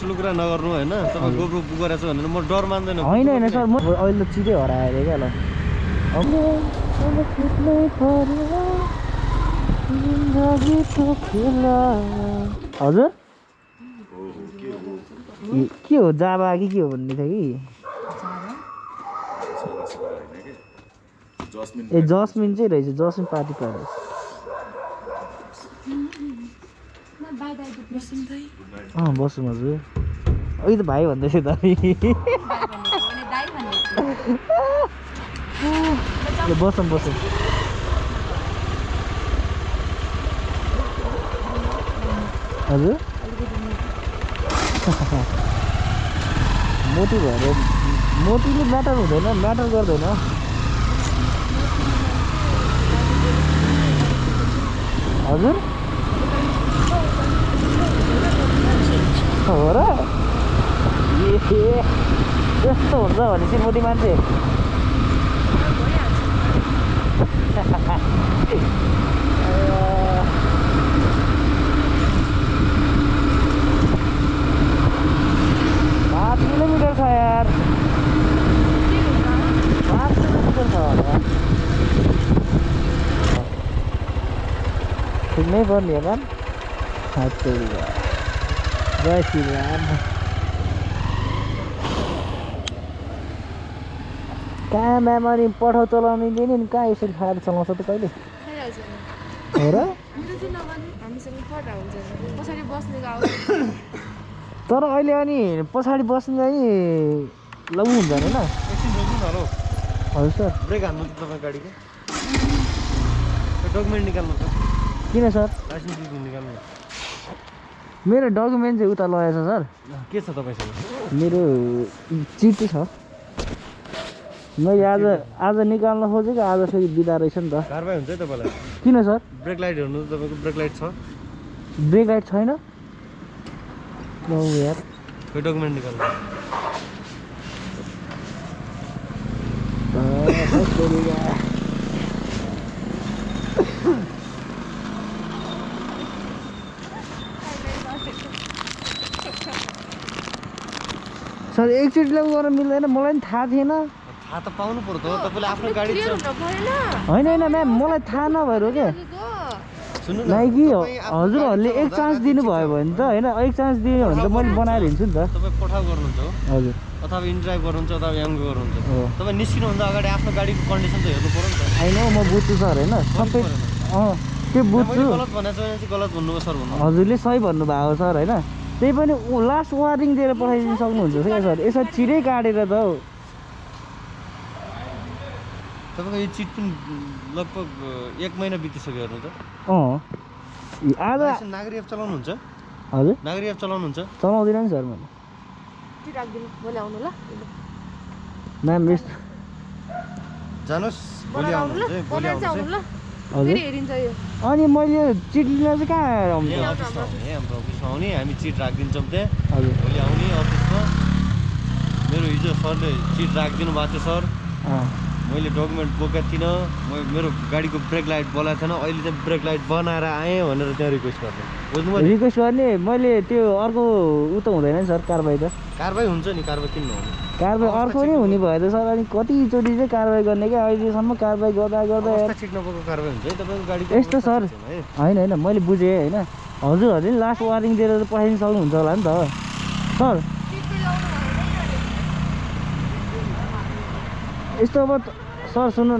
ठुलो कुरा नगर्नु हैन तपाईँ गोब्रो बुक गरेछ भनेर म डर मान्दैन हैन हैन सर म अहिले चिटै हराएर क्या ल हजुर के हो जाबा कि के हो भन्ने थियो कि ए जस्मिन चाहिँ रहेछ जस्मिन पार्टी प्यालेस बसौँ हजुर अहिले त भाइ भन्दैछ त बसौँ बसौँ हजुर मोटी भएर मोटीले म्याटर हुँदैन म्याटर गर्दैन हजुर हो र यस्तो हुन्छ भनेपछि मोटी मान्छे किलोमिटर छ यार 5 किलोमिटर छ होला ठिक नै पर्ने होला जय श्री राम कहाँ म्यामरी पठाउ चलाउने दिने नि कहाँ यसरी खाएर चलाउँछ त कहिले हो र तर अहिले अनि पछाडि बस्ने चाहिँ लगु हुन्छ हैन एकछिन रोक्नु न हेलो हजुर सर ब्रेक हान्नु त तपाईँ गाडीको डकुमेन्ट निकाल्नु त किन सर लाइसेन्स निकाल्नु मेरो डकुमेन्ट चाहिँ उता लगेछ सर के छ तपाईँसँग मेरो चिठी छ मैले आज निकाल्न खोजेको आज फेरि बिदा रहेछ नि त कारबाही हुन्छ है तपाईँलाई किन सर ब्रेक लाइट हेर्नु तपाईँको ब्रेक लाइट छ ब्रेक लाइट छैन यार खोइ डकुमेन्ट निकाल्नु सर एकचोटि लागु गर्न मिल्दैन मलाई पनि थाहा थिएन थाहा त पाउनु पर्यो त तपाईँले आफ्नो गाडी होइन होइन म्याम मलाई थाहा नभएर हो क्या नाइकी हजुरहरूले एक चान्स दिनुभयो भने त होइन एक चान्स दियो भने त मैले बनाएर हिँड्छु नि त तपाईँ पठाउ गर्नुहुन्छ हो हजुर अथवा इनड्राइभ गर्नुहुन्छ अथवा याङ्गो गर्नुहुन्छ तपाईँ निस्किनुभन्दा अगाडि आफ्नो गाडीको कन्डिसन त हेर्नु पर्यो नि त होइन म बुझ्छु सर होइन सबै त्यो बुझ्छु गलत भनेको छ भने चाहिँ गलत भन्नुभयो सर भन्नु हजुरले सही भन्नुभएको सर होइन त्यही पनि लास्ट वार्निङ दिएर पठाइदिनु सक्नुहुन्छ क्या सर यसो छिटै काटेर त हौ तपाईँको यो चिट पनि लगभग 1 महिना बितिसक्यो हेर्नु त आज नागरी एप चलाउनुहुन्छ हजुर नागरी एप चलाउनुहुन्छ चलाउँदिनँ नि सर मैले म्याम मिस जानुहोस् भोलि आउनुहुन्छ हजुर अनि मैले चिट लिन चाहिँ कहाँ आउँछ हाम्रो अफिसमा आउने हामी चिट राखिदिन्छौँ त्यहाँ हजुर भोलि आउने अफिसमा मेरो हिजो सरले चिट राखिदिनु भएको थियो सर मैले डकुमेन्ट बोकेको थिइनँ मेरो गाडीको ब्रेक लाइट बोलाएको थिएन अहिले चाहिँ ब्रेक लाइट बनाएर आएँ भनेर त्यहाँ रिक्वेस्ट गर्ने बुझ्नु रिक्वेस्ट गर्ने मैले त्यो अर्को उ त हुँदैन नि सर कारबाही त कारबाही हुन्छ नि कारबाही किन नहुने कारबाही अर्को नै हुने भयो त सर अनि कतिचोटि चाहिँ कारबाही गर्ने क्या अहिलेसम्म कारबाही गर्दा गर्दा ठिक नभएको कारबाही हुन्छ है तपाईँको गाडी यस्तो सर होइन होइन मैले बुझेँ होइन हजुरहरूले लास्ट वार्निङ दिएर पठाइदिनु सक्नुहुन्छ होला नि त सर यस्तो अब सर सुन्नु न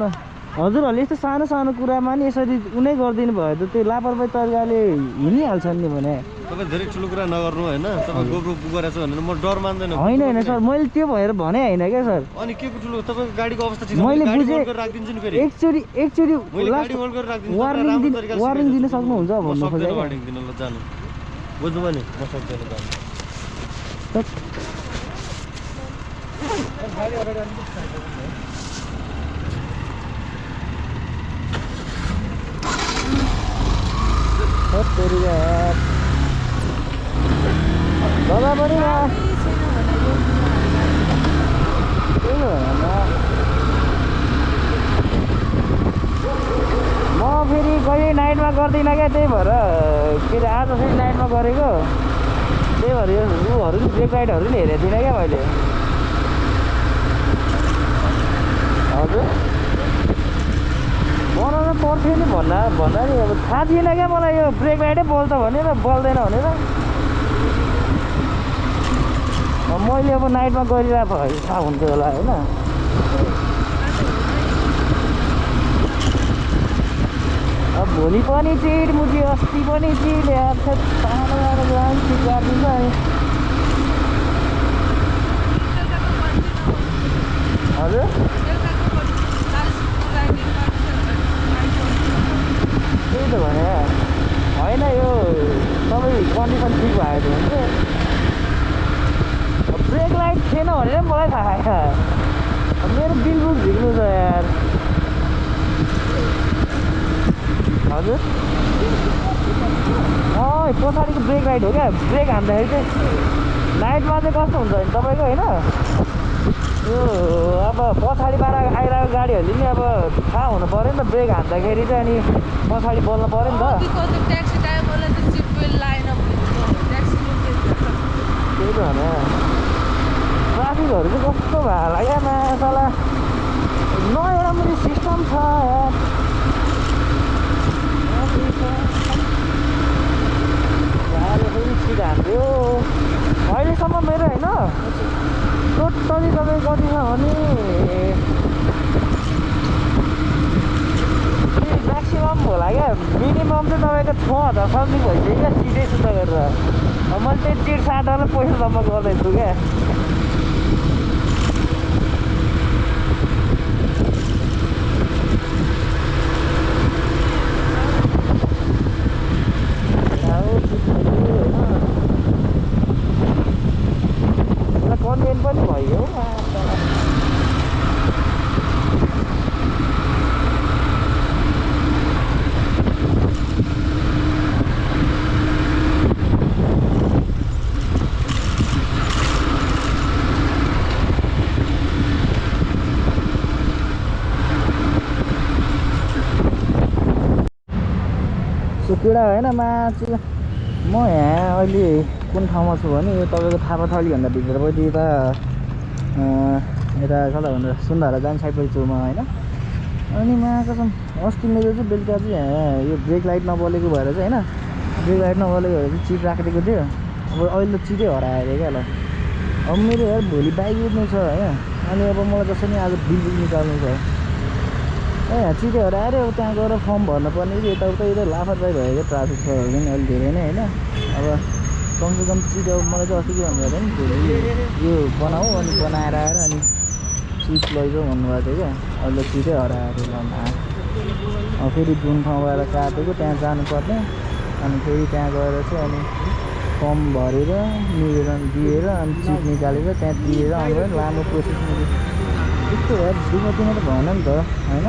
हजुरहरूले यस्तो सानो सानो कुरामा नि यसरी उनै गरिदिनु भयो त त्यो लापरवाही तरिकाले हिँडिहाल्छन् नि भने तपाईँ धेरै ठुलो कुरा नगर्नु होइन तपाईँ गोब्रो बुक गरेछ भनेर म डर मान्दैन होइन होइन सर मैले त्यो भएर भने होइन क्या सर अनि के ठुलो तपाईँको गाडीको अवस्था ठिक मैले बुझेँ राखिदिन्छु नि फेरि एकचोटि वार्निङ दिन सक्नुहुन्छ भन्नु खोजेँ वार्निङ दिन ल जानु बुझ्नु भयो नि म सक्दैन दादा पनि म फेरि कहिले नाइटमा गर्दिनँ क्या त्यही भएर के अरे आज फेरि नाइटमा गरेको त्यही भएर यो उहरू नि ब्रेक लाइटहरू नि हेरेको थिइनँ क्या मैले हजुर बनाउनु पर्थ्यो नि भन्दा नि अब थाहा थिएन क्या मलाई यो ब्रेक लाइटै बल्छ भनेर बल्दैन भनेर मैले अब नाइटमा गरिरहेको भए थाहा हुन्थ्यो होला होइन अब भोलि पनि चिट मुजी अस्ति पनि चिट यार चिट गरिदिन्छ अनि हजुर त्यही त भने होइन यो सबै कन्डिसन ठिक भएको थियो भने ब्रेक लाइट थिएन भनेर मलाई थाहा छैन मेरो बिलकुल झिक्नु छ यार हजुर पछाडिको ब्रेक लाइट हो क्या ब्रेक हान्दाखेरि चाहिँ नाइटमा चाहिँ कस्तो हुन्छ भने तपाईँको होइन यो अब पछाडिबाट आइरहेको गाडीहरूले नि अब थाहा हुनु पऱ्यो नि त ब्रेक हान्दाखेरि चाहिँ अनि पछाडि बोल्नु पऱ्यो नि त त्यही त भने ट्राफिकहरू चाहिँ कस्तो भयो लाग्यो मासला न एउटा पनि सिस्टम छ यार छिट हान्थ्यो अहिलेसम्म मेरो होइन टोटली तपाईँ कति छ भने म्याक्सिमम् होला क्या मिनिमम चाहिँ तपाईँको 6000 समथिङ भइसक्यो क्या सिधै सुत्ता गरेर मैले त्यो चिट 60 पैसासम्म गर्दैछु क्या कन्टेन्ट पनि भयो सुकुडा होइन मासु म यहाँ अहिले कुन ठाउँमा छु भने यो तपाईँको थापाथलीभन्दा भित्रपट्टि यता यता कता भनेर सुन्धारा जाने साइडपट्टि छु म होइन अनि कसम अस्ति मेरो चाहिँ बेलुका चाहिँ यहाँ यो ब्रेक लाइट नबलेको भएर चाहिँ होइन ब्रेक लाइट नबलेको भएर चाहिँ चिट राखेको थियो अब अहिले त चिटै हरायो अरे क्या ल अब मेरो यार भोलि बाइक उठ्नु छ होइन अनि अब मलाई जसरी आज बिल निकाल्नु छ यहाँ चिटै हराएर अब त्यहाँ गएर फर्म भर्नुपर्ने कि यताउता लापरवाही भयो क्या ट्राफिक छ भने अहिले धेरै नै होइन अब कमसेकम चिट अब मलाई चाहिँ अस्ति के भन्नुभएको थियो नि भोलि यो बनाऊ अनि बनाएर आएर अनि चिट लैजाउँ भन्नुभएको थियो क्या अहिले चिटै हराएर फेरि जुन ठाउँबाट काटेको त्यहाँ जानुपर्ने अनि फेरि त्यहाँ गएर चाहिँ अनि फर्म भरेर दिएर अनि चिट निकालेर त्यहाँ दिएर आउनु लामो प्रोसेस त्यस्तो भएर दुई त भएन नि त होइन